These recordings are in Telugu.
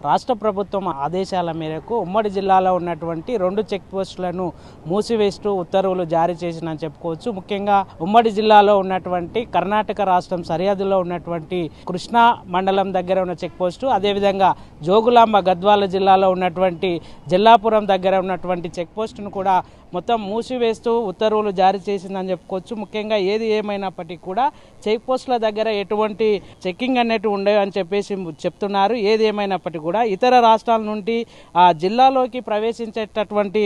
రాష్ట్ర ప్రభుత్వం ఆదేశాల మేరకు ఉమ్మడి జిల్లాలో ఉన్నటువంటి 2 చెక్ పోస్టులను మూసివేస్తూ ఉత్తర్వులు జారీ చేసిందని చెప్పుకోవచ్చు. ముఖ్యంగా ఉమ్మడి జిల్లాలో ఉన్నటువంటి కర్ణాటక రాష్ట్రం సరిహద్దులో ఉన్నటువంటి కృష్ణా మండలం దగ్గర ఉన్న చెక్ పోస్టు, అదేవిధంగా జోగులాంబ గద్వాల జిల్లాలో ఉన్నటువంటి జల్లాపురం దగ్గర ఉన్నటువంటి చెక్ పోస్టును కూడా మొత్తం మూసివేస్తూ ఉత్తర్వులు జారీ చేసిందని చెప్పుకోవచ్చు. ముఖ్యంగా ఏది ఏమైనప్పటికీ కూడా చెక్ పోస్టుల దగ్గర ఎటువంటి చెక్కింగ్ అనేవి ఉండవు అని చెప్పేసి చెప్తున్నారు. ఏది ఏమైనప్పటికీ కూడా ఇతర రాష్ట్రాల నుండి ఆ జిల్లాలోకి ప్రవేశించేటటువంటి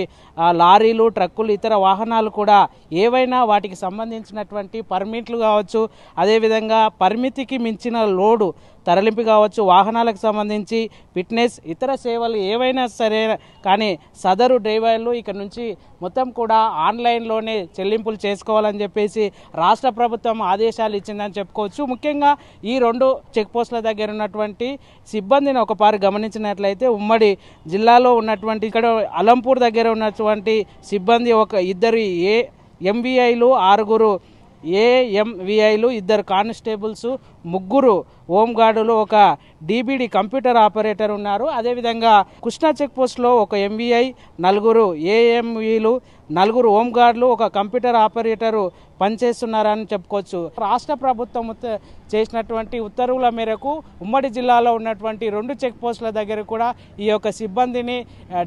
లారీలు, ట్రక్కులు, ఇతర వాహనాలు కూడా ఏవైనా వాటికి సంబంధించినటువంటి పర్మిట్లు కావచ్చు, అదేవిధంగా పరిమితికి మించిన లోడు తరలింపు కావచ్చు, వాహనాలకు సంబంధించి ఫిట్నెస్, ఇతర సేవలు ఏవైనా సరే కానీ సదరు డ్రైవర్లు ఇక నుంచి మొత్తం కూడా ఆన్లైన్లోనే చెల్లింపులు చేసుకోవాలని చెప్పేసి రాష్ట్ర ప్రభుత్వం ఆదేశాలు ఇచ్చిందని చెప్పుకోవచ్చు. ముఖ్యంగా ఈ 2 చెక్ పోస్టుల దగ్గర ఉన్నటువంటి సిబ్బందిని ఒకసారి గమనించినట్లయితే ఉమ్మడి జిల్లాలో ఉన్నటువంటి ఇక్కడ అలంపూర్ దగ్గర ఉన్నటువంటి సిబ్బంది ఇద్దరు ఎంవీఐలు, 6 ఏఎంవీఐలు, 2 కానిస్టేబుల్స్, 3 హోంగార్డులు, 1 డీబీడీ కంప్యూటర్ ఆపరేటర్ ఉన్నారు. అదేవిధంగా కృష్ణా చెక్ పోస్ట్లో 1 ఎంవీఐ, 4 ఏఎంవీలు, 4 హోంగార్డులు, 1 కంప్యూటర్ ఆపరేటరు పనిచేస్తున్నారని చెప్పుకోవచ్చు. రాష్ట్ర ప్రభుత్వం చేసినటువంటి ఉత్తర్వుల మేరకు ఉమ్మడి జిల్లాలో ఉన్నటువంటి 2 చెక్ పోస్టుల దగ్గర కూడా ఈ యొక్క సిబ్బందిని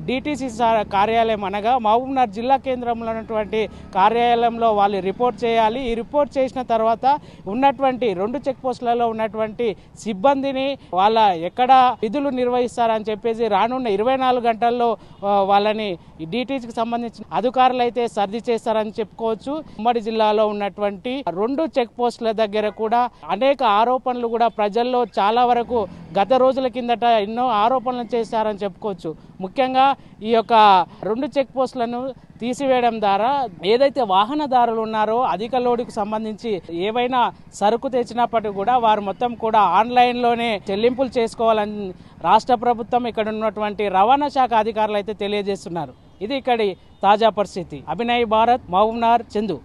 డిటిసి కార్యాలయం అనగా మహబూబ్నగర్ జిల్లా కేంద్రంలో ఉన్నటువంటి కార్యాలయంలో వాళ్ళు రిపోర్ట్ చేయాలి. ఈ రిపోర్ట్ చేసిన తర్వాత ఉన్నటువంటి 2 చెక్ పోస్టులలో ఉన్నటువంటి సిబ్బందిని వాళ్ళ ఎక్కడ విధులు నిర్వహిస్తారని చెప్పేసి రానున్న 24 గంటల్లో వాళ్ళని డిటిసికి సంబంధించిన అధికారులు అయితే సర్ది చేస్తారని చెప్పుకోవచ్చు. ఉమ్మడి జిల్లాలో ఉన్నటువంటి 2 చెక్ పోస్టుల దగ్గర కూడా అనేక ఆరోపణలు కూడా ప్రజల్లో చాలా వరకు గత రోజుల కిందట ఎన్నో ఆరోపణలు చేశారని చెప్పుకోవచ్చు. ముఖ్యంగా ఈ యొక్క 2 చెక్ పోస్టులను తీసివేయడం ద్వారా ఏదైతే వాహనదారులు ఉన్నారో అధిక లోడుకు సంబంధించి ఏవైనా సరుకు తెచ్చినప్పటికీ కూడా వారు మొత్తం కూడా ఆన్లైన్లోనే చెల్లింపులు చేసుకోవాలని రాష్ట్ర ప్రభుత్వం ఇక్కడ ఉన్నటువంటి రవాణా శాఖ అధికారులు అయితే తెలియజేస్తున్నారు. ఇది ఇక్కడి తాజా పరిస్థితి. అభినయ్ భారత్, మహబూబ్నగర్, చందు.